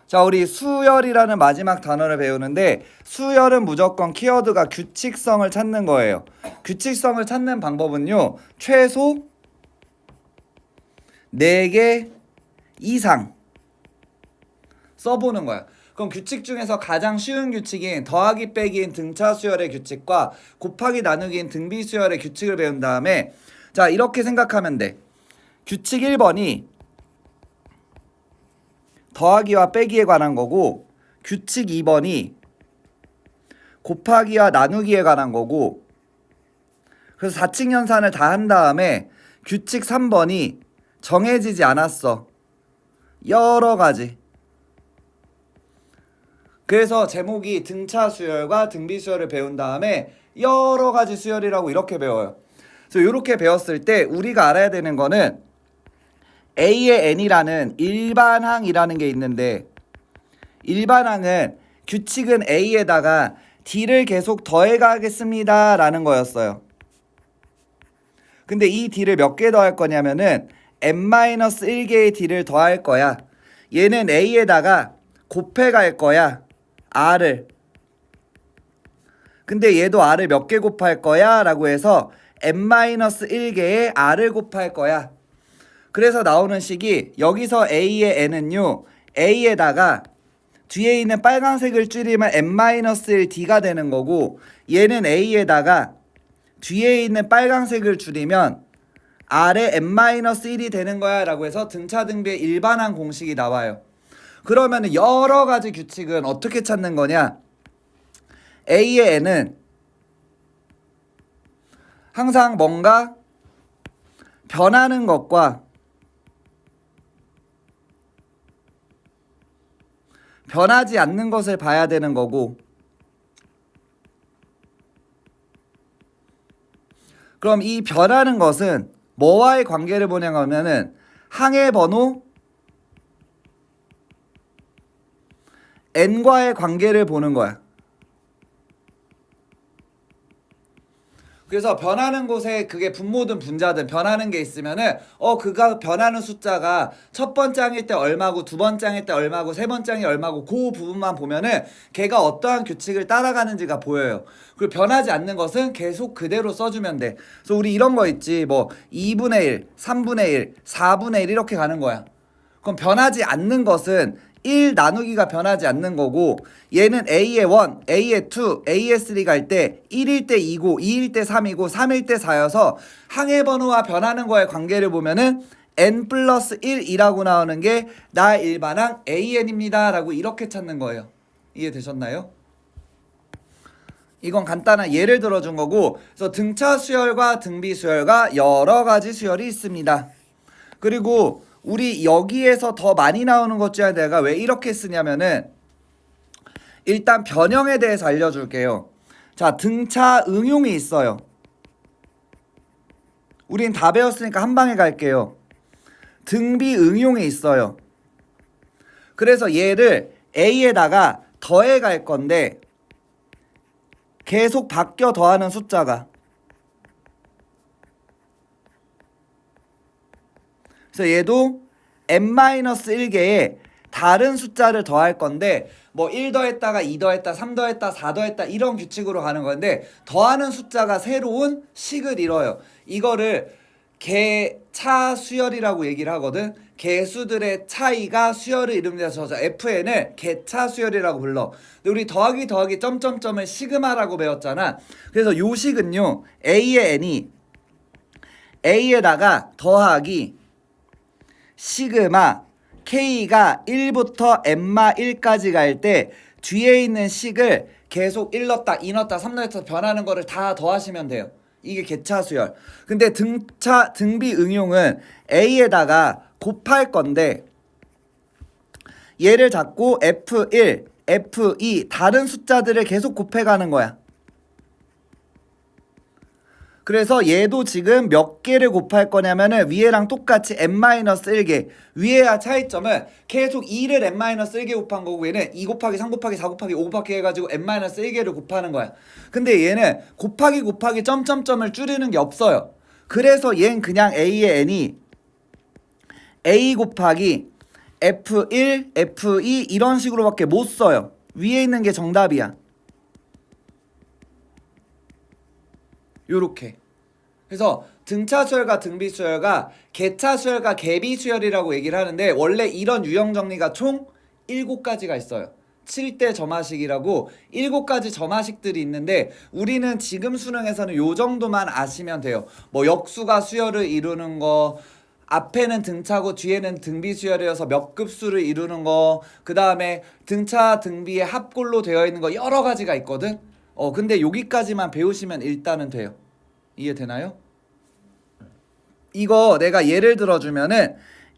자, 우리 수열이라는 마지막 단어를 배우는데 수열은 무조건 키워드가 규칙성을 찾는 거예요. 규칙성을 찾는 방법은요. 최소 4개 이상 써보는 거야. 그럼 규칙 중에서 가장 쉬운 규칙인 더하기 빼기인 등차 수열의 규칙과 곱하기 나누기인 등비 수열의 규칙을 배운 다음에 자, 이렇게 생각하면 돼. 규칙 1번이 더하기와 빼기에 관한 거고 규칙 2번이 곱하기와 나누기에 관한 거고 그래서 4칙 연산을 다 한 다음에 규칙 3번이 정해지지 않았어. 여러 가지. 그래서 제목이 등차 수열과 등비 수열을 배운 다음에 여러 가지 수열이라고 이렇게 배워요. 그래서 이렇게 배웠을 때 우리가 알아야 되는 거는 A의 n이라는 일반항이라는 게 있는데 일반항은 규칙은 A에다가 D를 계속 더해가겠습니다 라는 거였어요. 근데 이 D를 몇 개 더할 거냐면은 n-1개의 D를 더할 거야. 얘는 A에다가 곱해갈 거야. R을. 근데 얘도 R을 몇 개 곱할 거야 라고 해서 n-1개의 R을 곱할 거야. 그래서 나오는 식이 여기서 A의 n은요. A에다가 뒤에 있는 빨간색을 줄이면 n-1D가 되는 거고 얘는 A에다가 뒤에 있는 빨간색을 줄이면 R의 n-1이 되는 거야 라고 해서 등차 등비의 일반항 공식이 나와요. 그러면 여러 가지 규칙은 어떻게 찾는 거냐? A의 n은 항상 뭔가 변하는 것과 변하지 않는 것을 봐야 되는 거고 그럼 이 변하는 것은 뭐와의 관계를 보냐고 하면은 항의 번호 n과의 관계를 보는 거야. 그래서 변하는 곳에 그게 분모든 분자든 변하는 게 있으면은 그가 변하는 숫자가 첫 번째 항일 때 얼마고 두 번째 항일 때 얼마고 세 번째 항이 얼마고 그 부분만 보면은 걔가 어떠한 규칙을 따라가는지가 보여요. 그리고 변하지 않는 것은 계속 그대로 써주면 돼. 그래서 우리 이런 거 있지 뭐 2분의 1, 3분의 1, 4분의 1 이렇게 가는 거야. 그럼 변하지 않는 것은 1 나누기가 변하지 않는 거고 얘는 A의 1, A의 2, A의 3 갈 때 1일 때 2고 2일 때 3이고 3일 때 4여서 항의 번호와 변하는 거의 관계를 보면은 n 플러스 1이라고 나오는 게 나 일반항 AN입니다 라고 이렇게 찾는 거예요. 이해되셨나요? 이건 간단한 예를 들어준 거고 그래서 등차 수열과 등비 수열과 여러 가지 수열이 있습니다. 그리고 우리 여기에서 더 많이 나오는 것 중에 내가 왜 이렇게 쓰냐면은 일단 변형에 대해서 알려줄게요. 자, 등차 응용이 있어요. 우린 다 배웠으니까 한 방에 갈게요. 등비 응용이 있어요. 그래서 얘를 A에다가 더해 갈 건데 계속 바뀌어 더하는 숫자가 그래서 얘도 n-1개의 다른 숫자를 더할 건데 뭐 1 더했다가 2 더했다 3 더했다 4 더했다 이런 규칙으로 가는 건데 더하는 숫자가 새로운 식을 이뤄요. 이거를 개차 수열이라고 얘기를 하거든. 개수들의 차이가 수열을 이룹니다. 저 FN을 개차 수열이라고 불러. 근데 우리 더하기 점점점을 시그마라고 배웠잖아. 그래서 요 식은요 A의 n이 A에다가 더하기 시그마 K가 1부터 n-1까지 갈 때 뒤에 있는 식을 계속 1 넣었다 2 넣었다 3 넣었다 변하는 거를 다 더하시면 돼요. 이게 개차 수열. 근데 등비 응용은 A에다가 곱할 건데 얘를 잡고 F1, F2 다른 숫자들을 계속 곱해가는 거야. 그래서 얘도 지금 몇 개를 곱할 거냐면은 위에랑 똑같이 n-1개 위에와 차이점은 계속 2를 n-1개 곱한 거고 얘는 2 곱하기 3 곱하기 4 곱하기 5 곱하기 해가지고 n-1개를 곱하는 거야. 근데 얘는 곱하기 점점점을 줄이는 게 없어요. 그래서 얘는 그냥 A의 n이 A 곱하기 F1, F2 이런 식으로밖에 못 써요. 위에 있는 게 정답이야. 요렇게. 그래서 등차 수열과 등비 수열과 개차 수열과 개비 수열이라고 얘기를 하는데, 원래 이런 유형 정리가 총 7가지가 있어요. 7대 점화식이라고 7가지 점화식들이 있는데, 우리는 지금 수능에서는 요 정도만 아시면 돼요. 뭐 역수가 수열을 이루는 거, 앞에는 등차고 뒤에는 등비 수열이어서 몇 급수를 이루는 거, 그 다음에 등차 등비의 합골로 되어 있는 거 여러 가지가 있거든. 근데 여기까지만 배우시면 일단은 돼요. 이해되나요? 이거 내가 예를 들어주면은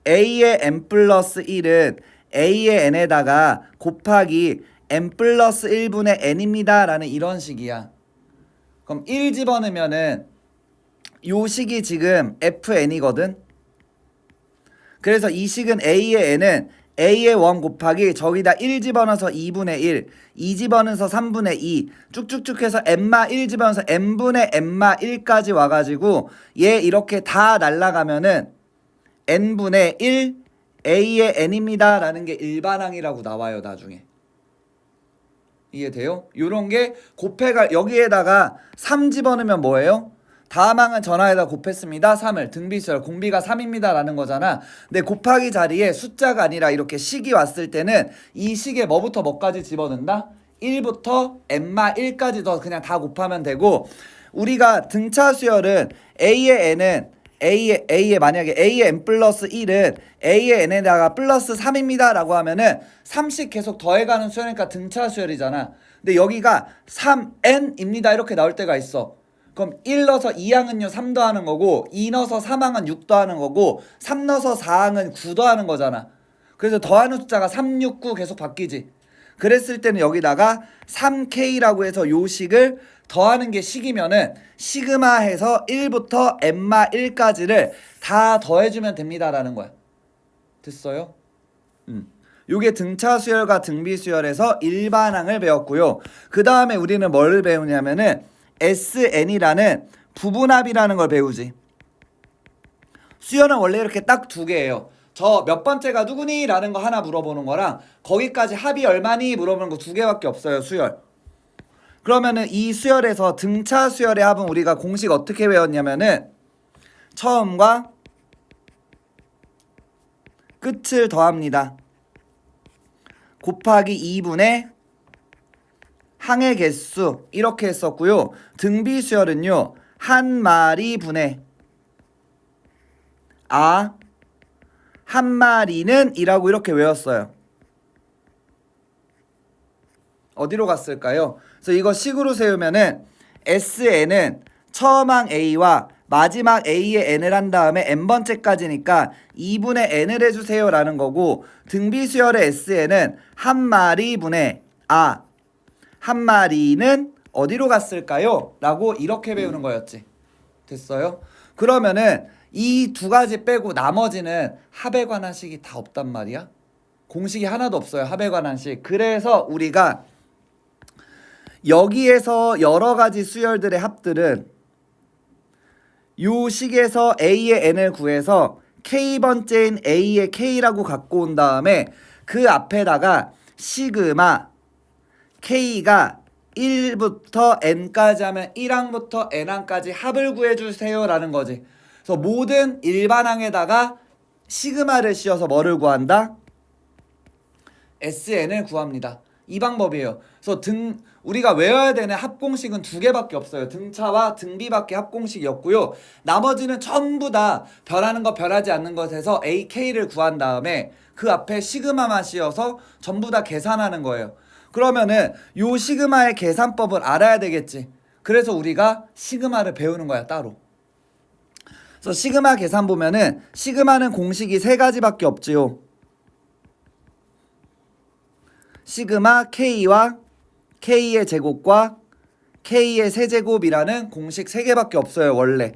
a의 n 플러스 1은 a의 n에다가 곱하기 n 플러스 1분의 n입니다 라는 이런 식이야. 그럼 1 집어넣으면은 요 식이 지금 fn이거든. 그래서 이 식은 a의 n은 a의 1 곱하기 저기다 1 집어넣어서 2분의 1, 2 집어넣어서 3분의 2 쭉쭉쭉 해서 n마 1 집어넣어서 n분의 n마 1까지 와가지고 얘 이렇게 다 날라가면은 n분의 1 a의 n입니다 라는 게 일반항이라고 나와요 나중에. 이해돼요? 요런 게 곱해갈, 여기에다가 3 집어넣으면 뭐예요? 다음 항은 전화에다 곱했습니다. 3을 등비수열 공비가 3입니다 라는 거잖아. 근데 곱하기 자리에 숫자가 아니라 이렇게 식이 왔을 때는 이 식에 뭐부터 뭐까지 집어넣는다? 1부터 n마 1까지 더 그냥 다 곱하면 되고, 우리가 등차 수열은 a의 n은 a의 만약에 a의 n 플러스 1은 a의 n에다가 플러스 3입니다 라고 하면은 3씩 계속 더해가는 수열이니까 등차 수열이잖아. 근데 여기가 3n입니다 이렇게 나올 때가 있어. 그럼 1 넣어서 2항은요 3 더하는 거고, 2 넣어서 3항은 6 더하는 거고, 3 넣어서 4항은 9 더하는 거잖아. 그래서 더하는 숫자가 3, 6, 9 계속 바뀌지. 그랬을 때는 여기다가 3K라고 해서 요 식을 더하는 게 식이면은 시그마 해서 1부터 n마 1까지를 다 더해주면 됩니다 라는 거야. 됐어요? 요게 등차 수열과 등비 수열에서 일반항을 배웠고요. 그 다음에 우리는 뭘 배우냐면은 SN이라는 부분합이라는 걸 배우지. 수열은 원래 이렇게 딱 2개예요. 저 몇 번째가 누구니? 라는 거 하나 물어보는 거랑 거기까지 합이 얼마니? 물어보는 거 2개밖에 없어요 수열. 그러면은 이 수열에서 등차 수열의 합은 우리가 공식 어떻게 외웠냐면은 처음과 끝을 더합니다. 곱하기 2분의 항의 개수 이렇게 했었고요. 등비 수열은요 한 마리 분의 한 마리는 이라고 이렇게 외웠어요. 어디로 갔을까요? 그래서 이거 식으로 세우면은 SN은 처음 항 A와 마지막 A의 N을 한 다음에 N번째까지니까 2분의 N을 해주세요 라는 거고, 등비 수열의 SN은 한 마리 분의 한 마리는 어디로 갔을까요? 라고 이렇게 배우는 거였지. 됐어요? 그러면은 이 2가지 빼고 나머지는 합에 관한 식이 다 없단 말이야. 공식이 하나도 없어요 합에 관한 식. 그래서 우리가 여기에서 여러 가지 수열들의 합들은 요 식에서 A의 N을 구해서 K번째인 A의 K라고 갖고 온 다음에 그 앞에다가 시그마 K가 1부터 N까지 하면 1항부터 N항까지 합을 구해주세요 라는 거지. 그래서 모든 일반항에다가 시그마를 씌워서 뭐를 구한다? SN을 구합니다. 이 방법이에요. 그래서 우리가 외워야 되는 합공식은 2개밖에 없어요. 등차와 등비밖에 합공식이었고요. 나머지는 전부 다 변하는 것 변하지 않는 것에서 AK를 구한 다음에 그 앞에 시그마만 씌워서 전부 다 계산하는 거예요. 그러면은 요 시그마의 계산법을 알아야 되겠지. 그래서 우리가 시그마를 배우는 거야 따로. 그래서 시그마 계산 보면은 시그마는 공식이 3가지밖에 없지요. 시그마 K와 K의 제곱과 K의 세제곱이라는 공식 3개밖에 없어요 원래.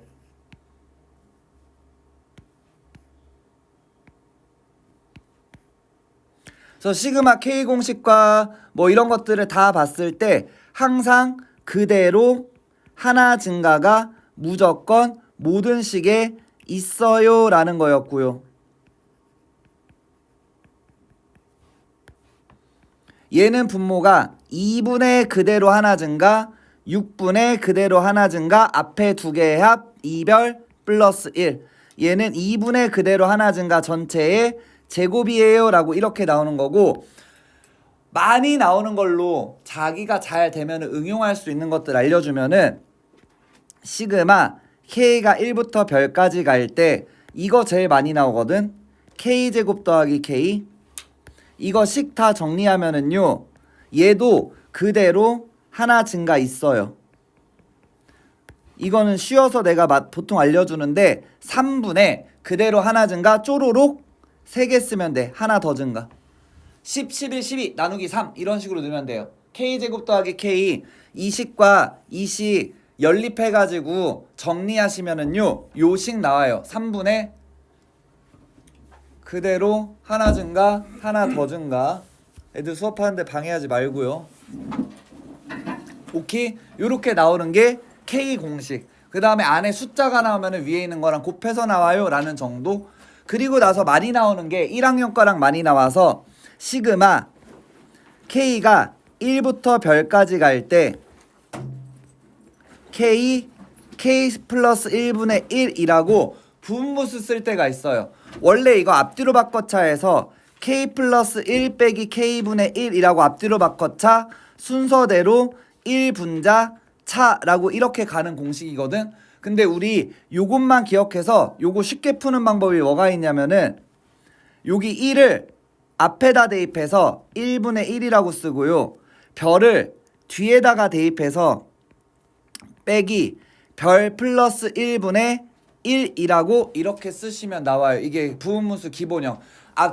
그래서 시그마 K 공식과 뭐 이런 것들을 다 봤을 때 항상 그대로 하나 증가가 무조건 모든 식에 있어요 라는 거였고요. 얘는 분모가 2분의 그대로 하나 증가 6분의 그대로 하나 증가 앞에 두 개의 합 2별 플러스 1. 얘는 2분의 그대로 하나 증가 전체의 제곱이에요 라고 이렇게 나오는 거고, 많이 나오는 걸로 자기가 잘 되면 응용할 수 있는 것들 알려주면은 시그마 K가 1부터 별까지 갈 때 이거 제일 많이 나오거든. K제곱 더하기 K. 이거 식 다 정리하면은요 얘도 그대로 하나 증가 있어요. 이거는 쉬워서 내가 보통 알려주는데 3분의 그대로 하나 증가 쪼로록 3개 쓰면 돼. 하나 더 증가 10, 11, 12 나누기 3 이런 식으로 넣으면 돼요. K제곱 더하기 K 이 식과 이 식 연립해가지고 정리하시면은요 요 식 나와요. 3분의 그대로 하나 증가 하나 더 증가. 애들 수업하는데 방해하지 말고요. 오케이? 요렇게 나오는 게 K 공식. 그 다음에 안에 숫자가 나오면 위에 있는 거랑 곱해서 나와요 라는 정도. 그리고 나서 많이 나오는 게 1학년 거랑 많이 나와서 시그마 K가 1부터 별까지 갈 때 K 플러스 1분의 1이라고 분모수 쓸 때가 있어요. 원래 이거 앞뒤로 바꿔차에서 K 플러스 1 빼기 K분의 1이라고 앞뒤로 바꿔차 순서대로 1분자 차라고 이렇게 가는 공식이거든. 근데 우리 요것만 기억해서 요거 쉽게 푸는 방법이 뭐가 있냐면은 여기 1을 앞에다 대입해서 1분의 1이라고 쓰고요. 별을 뒤에다가 대입해서 빼기 별 플러스 1분의 1이라고 이렇게 쓰시면 나와요. 이게 부분분수 기본형.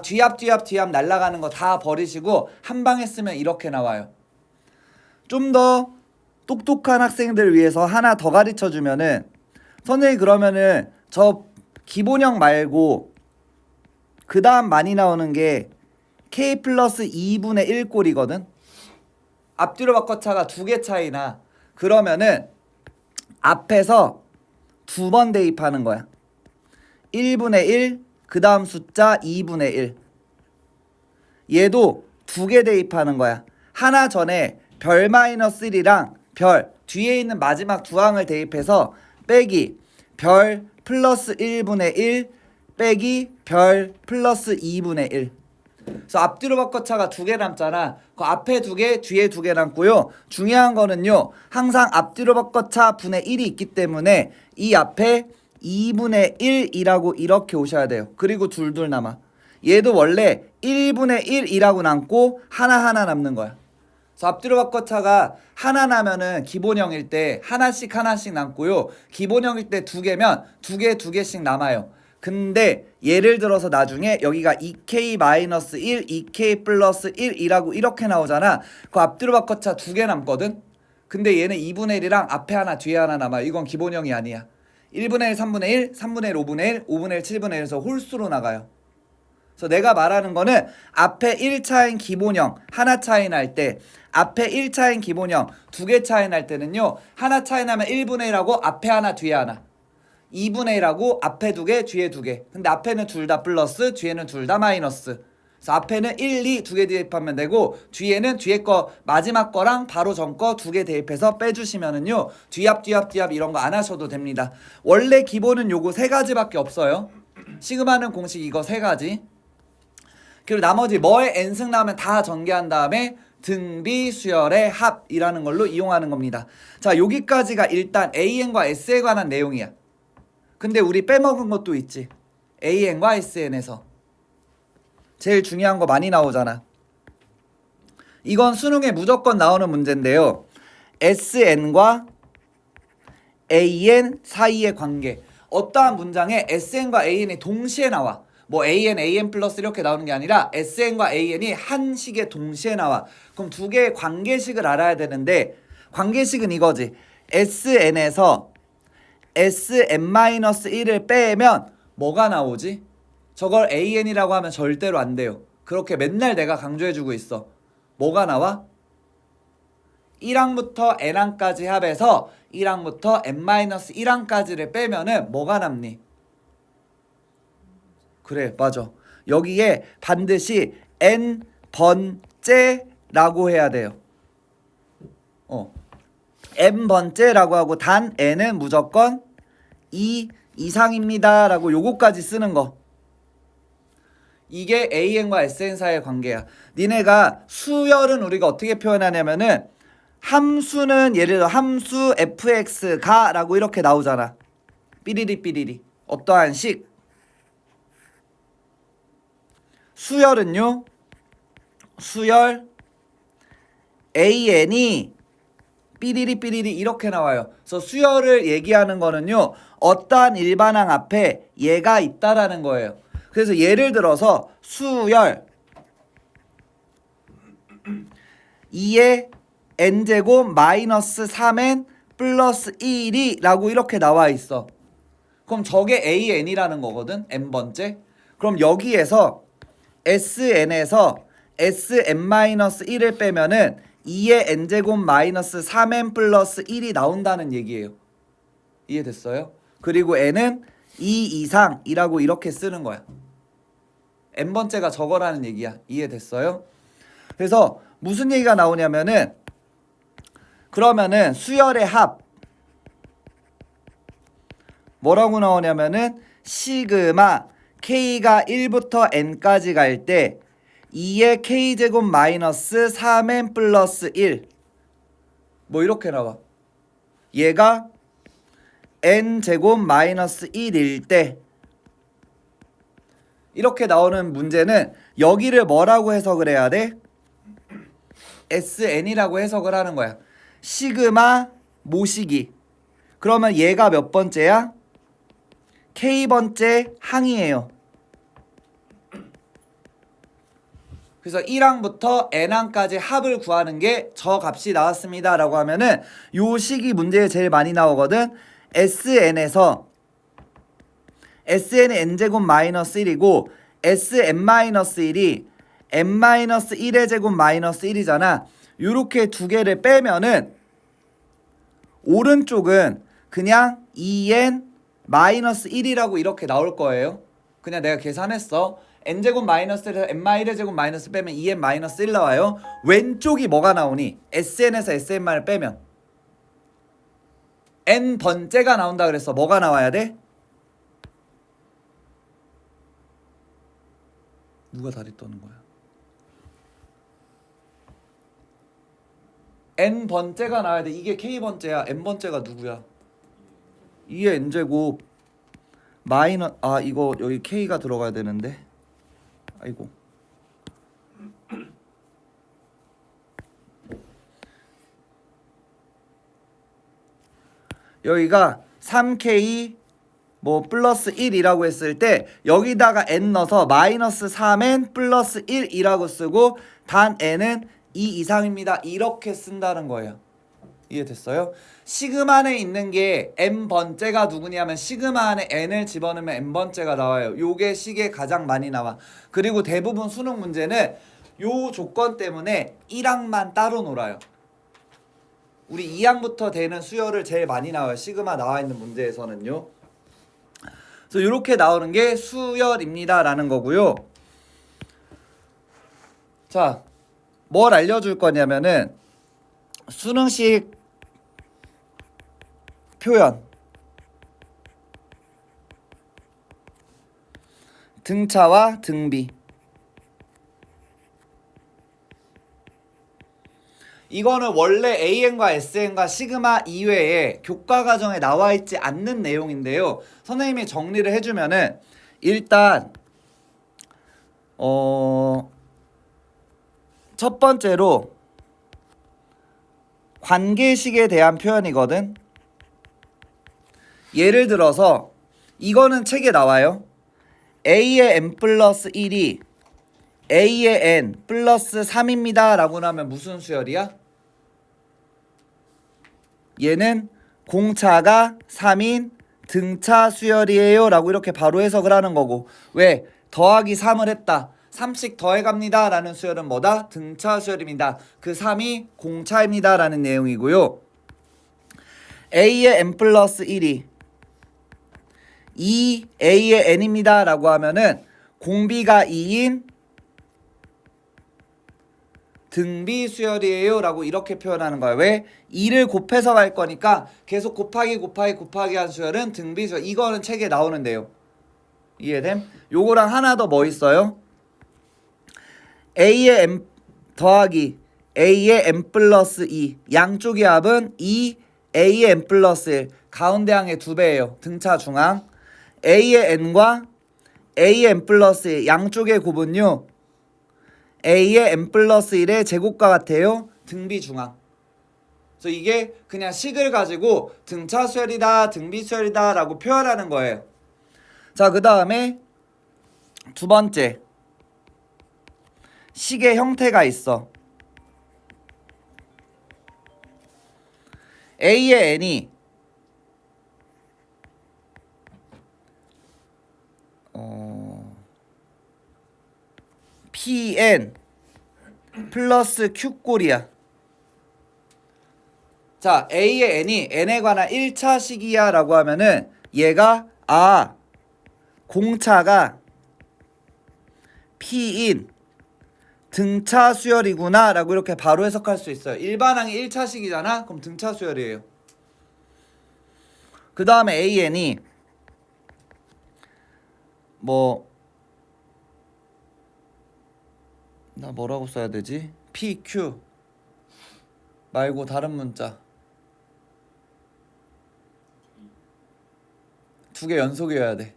뒤합 날라가는 거 다 버리시고 한 방에 쓰면 이렇게 나와요. 좀 더 똑똑한 학생들 위해서 하나 더 가르쳐 주면은, 선생님 그러면은 저 기본형 말고 그 다음 많이 나오는 게 K 플러스 2분의 1 꼴이거든. 앞뒤로 바꿔차가 2개 차이나. 그러면은 앞에서 2번 대입하는 거야. 1분의 1 그 다음 숫자 2분의 1. 얘도 2개 대입하는 거야. 하나 전에 별 마이너스 1이랑 별 뒤에 있는 마지막 두 항을 대입해서 빼기 별 플러스 1분의 1 빼기 별 플러스 2분의 1. 그래서 앞뒤로 바꿔차가 2개 남잖아. 그 앞에 2개 뒤에 2개 남고요. 중요한 거는요 항상 앞뒤로 바꿔차 분의 1이 있기 때문에 이 앞에 2분의 1이라고 이렇게 오셔야 돼요. 그리고 둘둘 남아. 얘도 원래 1분의 1이라고 남고 하나하나 남는 거야. 그래서 앞뒤로 바꿔차가 하나 나면은 기본형일 때 하나씩 남고요. 기본형일 때 2개면 2개씩 남아요. 근데 예를 들어서 나중에 여기가 2K-1, 2K 플러스 1이라고 이렇게 나오잖아. 그 앞뒤로 바꿔차 2개 남거든. 근데 얘는 2분의 1이랑 앞에 하나 뒤에 하나 남아. 이건 기본형이 아니야. 1분의 1, 3분의 1, 3분의 1, 5분의 1, 5분의 1, 7분의 1에서 홀수로 나가요. 그래서 내가 말하는 거는 앞에 1차인 기본형 하나 차이 날 때, 앞에 1차인 기본형 2개 차이 날 때는요 하나 차이 나면 1분의 1하고 앞에 하나 뒤에 하나, 2분의 1하고 앞에 2개 뒤에 2개. 근데 앞에는 둘 다 플러스 뒤에는 둘 다 마이너스. 그래서 앞에는 1, 2 2개 대입하면 되고 뒤에는 뒤에 거 마지막 거랑 바로 전 거 2개 대입해서 빼주시면은요 뒤합 이런 거 안 하셔도 됩니다. 원래 기본은 요거 3가지밖에 없어요. 시그마는 공식 이거 3가지. 그리고 나머지 뭐에 n승 나오면 다 전개한 다음에 등비 수열의 합이라는 걸로 이용하는 겁니다. 자, 여기까지가 일단 AN과 SN에 관한 내용이야. 근데 우리 빼먹은 것도 있지. AN과 SN에서 제일 중요한 거 많이 나오잖아. 이건 수능에 무조건 나오는 문제인데요. SN과 AN 사이의 관계. 어떠한 문장에 SN과 AN이 동시에 나와. 뭐 AN 플러스 이렇게 나오는 게 아니라 SN과 AN이 한 식에 동시에 나와. 그럼 2개의 관계식을 알아야 되는데, 관계식은 이거지. SN에서 Sn-1을 빼면 뭐가 나오지? 저걸 AN이라고 하면 절대로 안 돼요. 그렇게 맨날 내가 강조해주고 있어. 뭐가 나와? 1항부터 n항까지 합해서 1항부터 n-1항까지를 빼면은 뭐가 남니? 그래, 맞아. 여기에 반드시 n번째 라고 해야 돼요. n번째라고 하고 단 n은 무조건 2 이상입니다 라고 요거까지 쓰는 거. 이게 AN과 SN 사이의 관계야. 니네가 수열은 우리가 어떻게 표현하냐면은 함수는 예를 들어 함수 fx가 라고 이렇게 나오잖아. 삐리리 삐리리 어떠한 식. 수열은요, 수열 AN이 삐리리 삐리리 이렇게 나와요. 그래서 수열을 얘기하는 거는요, 어떠한 일반항 앞에 얘가 있다라는 거예요. 그래서 예를 들어서 수열 2의 n제곱 마이너스 3n 플러스 1이 라고 이렇게 나와 있어. 그럼 저게 AN이라는 거거든, n번째. 그럼 여기에서 SN에서 SN-1을 빼면은 2의 n제곱 마이너스 3n 플러스 1이 나온다는 얘기예요. 이해됐어요? 그리고 n은 2 이상이라고 이렇게 쓰는 거야. n번째가 저거라는 얘기야. 이해됐어요? 그래서 무슨 얘기가 나오냐면은, 그러면은 수열의 합 뭐라고 나오냐면은 시그마 k가 1부터 n까지 갈 때 2의 k제곱 마이너스 3n 플러스 1 뭐 이렇게 나와. 얘가 n제곱 마이너스 1일 때 이렇게 나오는 문제는 여기를 뭐라고 해석을 해야 돼? SN이라고 해석을 하는 거야. 시그마 모시기. 그러면 얘가 몇 번째야? K번째 항이에요. 그래서 1항부터 n항까지 합을 구하는 게 저 값이 나왔습니다 라고 하면은 요 식이 문제에 제일 많이 나오거든. SN에서 SN이 n제곱 마이너스 1이고 SN-1이 n-1의 제곱 마이너스 1이잖아. 요렇게 두 개를 빼면은 오른쪽은 그냥 2n 마이너스 1이라고 이렇게 나올 거예요. 그냥 내가 계산했어. n제곱 마이너스에서 n-1의 제곱 마이너스 빼면 2n 마이너스 1 나와요. 왼쪽이 뭐가 나오니? SN에서 SN-을 빼면 n번째가 나온다 그랬어. 뭐가 나와야 돼? 누가 다리 떠는 거야? n번째가 나와야 돼. 이게 k번째야. n번째가 누구야? 2의 n제곱 마이너 이거 여기 k가 들어가야 되는데. 아이고. 여기가 3k 뭐 플러스 1이라고 했을 때 여기다가 n 넣어서 마이너스 3n 플러스 1이라고 쓰고 단 n은 2 이상입니다 이렇게 쓴다는 거예요. 이해됐어요? 시그마 안에 있는 게 n번째가 누구냐면 시그마 안에 n을 집어넣으면 n번째가 나와요. 요게 식에 가장 많이 나와. 그리고 대부분 수능 문제는 요 조건 때문에 1항만 따로 놀아요. 우리 2항부터 되는 수열을 제일 많이 나와요. 시그마 나와 있는 문제에서는요. 그래서 이렇게 나오는 게 수열입니다 라는 거고요. 자, 뭘 알려줄 거냐면은 수능식 표현 등차와 등비. 이거는 원래 AN과 SN과 시그마 이외에 교과 과정에 나와 있지 않는 내용인데요. 선생님이 정리를 해주면은 일단 첫 번째로 관계식에 대한 표현이거든. 예를 들어서 이거는 책에 나와요. A의 n 플러스 1이 A의 n 플러스 3입니다 라고 하면 무슨 수열이야? 얘는 공차가 3인 등차 수열이에요 라고 이렇게 바로 해석을 하는 거고. 왜? 더하기 3을 했다. 3씩 더해갑니다 라는 수열은 뭐다? 등차 수열입니다. 그 3이 공차입니다 라는 내용이고요. A의 n 플러스 1이 2A의 n입니다 라고 하면은 공비가 2인 등비 수열이에요 라고 이렇게 표현하는 거야. 왜? 2를 곱해서 갈 거니까 계속 곱하기 한 수열은 등비 수열. 이거는 책에 나오는데요. 이해됨? 요거랑 하나 더 뭐 있어요? A의 M 더하기 A의 M 플러스 2 양쪽의 합은 2 A의 M 플러스 1 가운데 항의 2배예요. 등차 중앙 A의 N과 A의 M 플러스 1 양쪽의 곱은요 A의 M 플러스 1의 제곱과 같아요. 등비 중앙. 그래서 이게 그냥 식을 가지고 등차 수열이다 등비 수열이다 라고 표현하는 거예요. 자, 그 다음에 두 번째 식의 형태가 있어. A의 N이 Pn 플러스 Q꼴이야. 자, A의 N이 N에 관한 1차 식이야 라고 하면은 얘가 공차가 P인 등차 수열이구나 라고 이렇게 바로 해석할 수 있어요. 일반항이 1차 식이잖아. 그럼 등차 수열이에요. 그 다음에 AN이 나 뭐라고 써야 되지? PQ 말고 다른 문자 두 개 연속이어야 돼.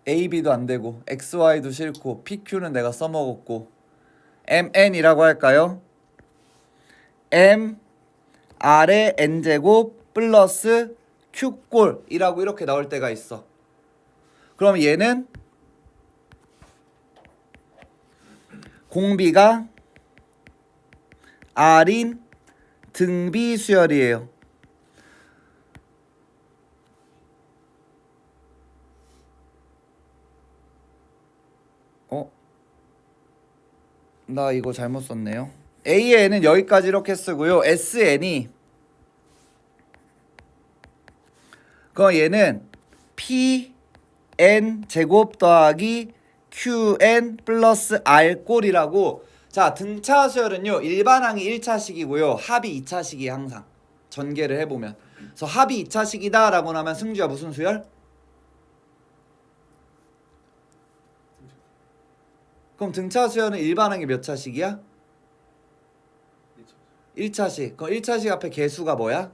A, B도 안 되고 X, Y도 싫고 PQ는 내가 써먹었고 MN이라고 할까요? M R의 N제곱 플러스 Q꼴이라고 이렇게 나올 때가 있어. 그럼 얘는 공비가 R인 등비 수열이에요. 나 이거 잘못 썼네요. A의 N은 여기까지 이렇게 쓰고요. SN이 그럼 얘는 PN 제곱 더하기 QN 플러스 R꼴이라고. 자, 등차 수열은요 일반항이 1차식이고요 합이 2차식이 항상 전개를 해보면. 그래서 합이 2차식이다 라고 하면 승주야 무슨 수열? 그럼 등차 수열은 일반항이 몇 차식이야? 1차식. 그럼 1차식 앞에 개수가 뭐야?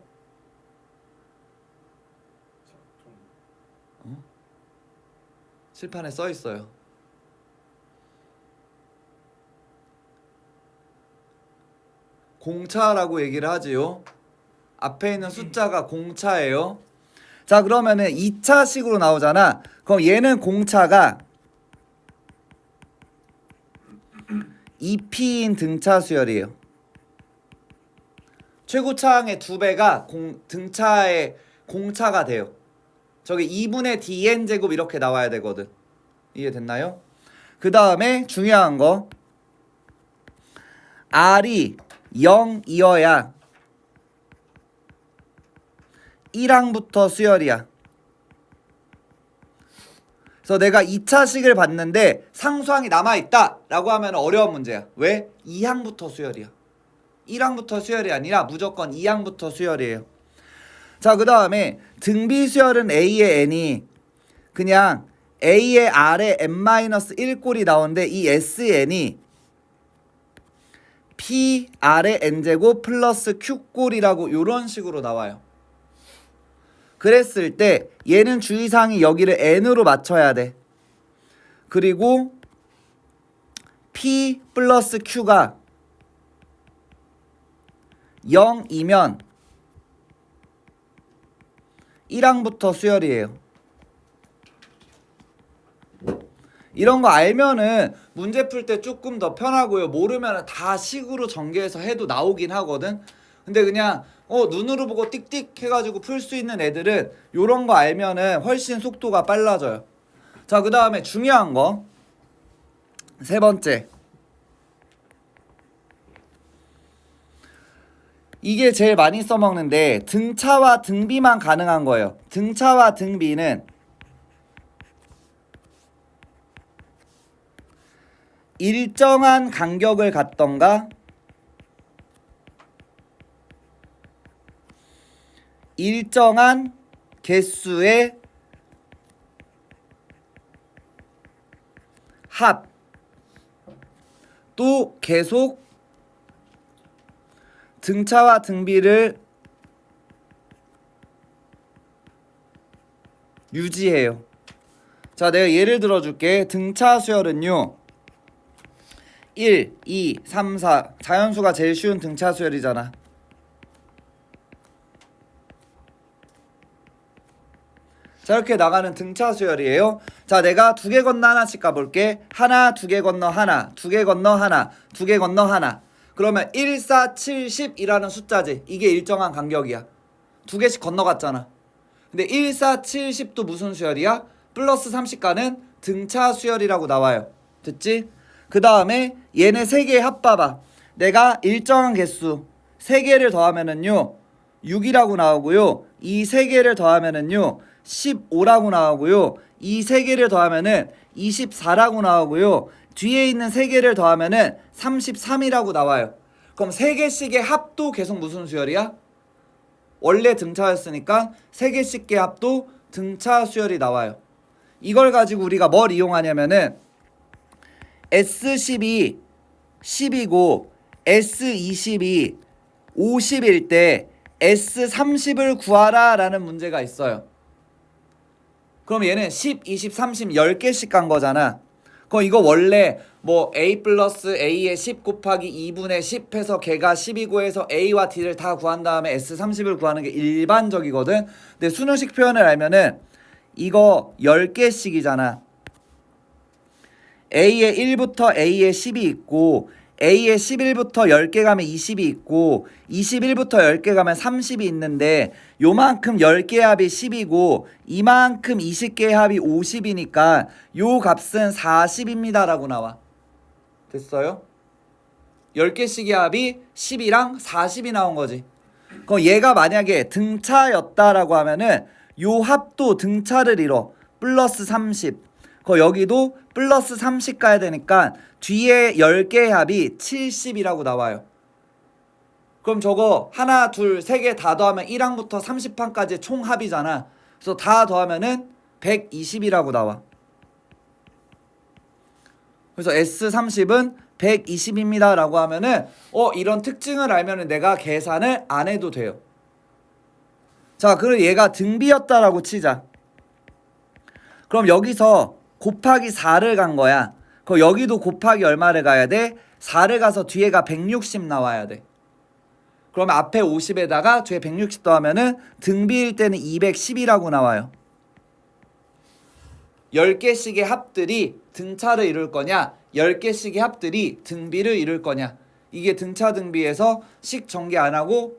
칠판에 써 있어요. 공차라고 얘기를 하지요. 앞에 있는 숫자가 공차예요. 자, 그러면은 2차식으로 나오잖아. 그럼 얘는 공차가 2P인 등차 수열이에요. 최고차항의 2배가 등차의 공차가 돼요. 저기 2분의 dn 제곱 이렇게 나와야 되거든. 이해됐나요? 그 다음에 중요한 거 R이 0이어야 1항부터 수열이야. 그래서 내가 2차식을 봤는데 상수항이 남아있다 라고 하면 어려운 문제야. 왜? 2항부터 수열이야. 1항부터 수열이 아니라 무조건 2항부터 수열이에요. 자, 그 다음에 등비 수열은 A의 N이 그냥 A의 R에 N-1꼴이 나오는데 이 SN이 P R의 N제곱 플러스 Q꼴이라고 이런 식으로 나와요. 그랬을 때 얘는 주의사항이 여기를 N으로 맞춰야 돼. 그리고 P 플러스 Q가 0이면 1항부터 수열이에요. 이런 거 알면은 문제 풀 때 조금 더 편하고요. 모르면 다 식으로 전개해서 해도 나오긴 하거든. 근데 그냥 눈으로 보고 띡띡 해가지고 풀 수 있는 애들은 요런 거 알면은 훨씬 속도가 빨라져요. 자, 그 다음에 중요한 거 세 번째, 이게 제일 많이 써먹는데 등차와 등비만 가능한 거예요. 등차와 등비는 일정한 간격을 갖던가 일정한 개수의 합 또 계속 등차와 등비를 유지해요. 자, 내가 예를 들어줄게. 등차 수열은요 1, 2, 3, 4 자연수가 제일 쉬운 등차 수열이잖아. 자, 이렇게 나가는 등차 수열이에요. 자, 내가 두 개 건너 하나씩 가볼게. 하나, 두 개 건너 하나, 두 개 건너 하나, 두 개 건너 하나. 그러면 1, 4, 7, 10이라는 숫자지. 이게 일정한 간격이야. 두 개씩 건너갔잖아. 근데 1, 4, 7, 10도 무슨 수열이야? 플러스 30가는 등차 수열이라고 나와요. 됐지? 그 다음에 얘네 세 개의 합 봐봐. 내가 일정한 개수 세 개를 더하면은요 6이라고 나오고요. 이 세 개를 더하면은요 15라고 나오고요. 이 세 개를 더하면은 24라고 나오고요. 뒤에 있는 세 개를 더하면은 33이라고 나와요. 그럼 세 개씩의 합도 계속 무슨 수열이야? 원래 등차였으니까 세 개씩의 합도 등차 수열이 나와요. 이걸 가지고 우리가 뭘 이용하냐면은 S10이 10이고 S20이 50일 때 S30을 구하라 라는 문제가 있어요. 그럼 얘는 10, 20, 30, 10개씩 간 거잖아. 그럼 이거 원래 뭐 A 플러스 A의 10 곱하기 2분의 10 해서 걔가 10이고 해서 A와 D를 다 구한 다음에 S30을 구하는 게 일반적이거든. 근데 수능식 표현을 알면은 이거 10개씩이잖아. A의 1부터 A의 10이 있고 A의 11부터 10개 가면 20이 있고 21부터 10개 가면 30이 있는데 요만큼 10개의 합이 10이고 이만큼 20개의 합이 50이니까 요 값은 40입니다 라고 나와. 됐어요? 10개씩의 합이 10이랑 40이 나온 거지. 그럼 얘가 만약에 등차였다라고 하면은 요 합도 등차를 이뤄. 플러스 30. 여기도 플러스 30 가야 되니까 뒤에 10개의 합이 70이라고 나와요. 그럼 저거 하나, 둘, 세 개 다 더하면 1항부터 30항까지 총 합이잖아. 그래서 다 더하면은 120이라고 나와. 그래서 S30은 120입니다 라고 하면은 이런 특징을 알면은 내가 계산을 안 해도 돼요. 자, 그리고 얘가 등비였다라고 치자. 그럼 여기서 곱하기 4를 간 거야. 그럼 여기도 곱하기 얼마를 가야 돼? 4를 가서 뒤에가 160 나와야 돼. 그러면 앞에 50에다가 뒤에 160 더하면은 등비일 때는 210이라고 나와요. 10개씩의 합들이 등차를 이룰 거냐 10개씩의 합들이 등비를 이룰 거냐. 이게 등차 등비에서 식 전개 안 하고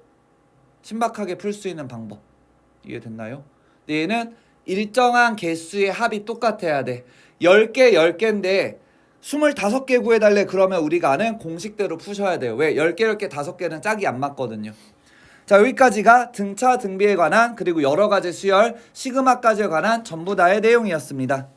신박하게 풀 수 있는 방법. 이해됐나요? 얘는 일정한 개수의 합이 똑같아야 돼. 10개 10개인데 25개 구해달래 그러면 우리가 아는 공식대로 푸셔야 돼요. 왜? 10개 10개 5개는 짝이 안 맞거든요. 자, 여기까지가 등차 등비에 관한 그리고 여러 가지 수열 시그마까지에 관한 전부 다의 내용이었습니다.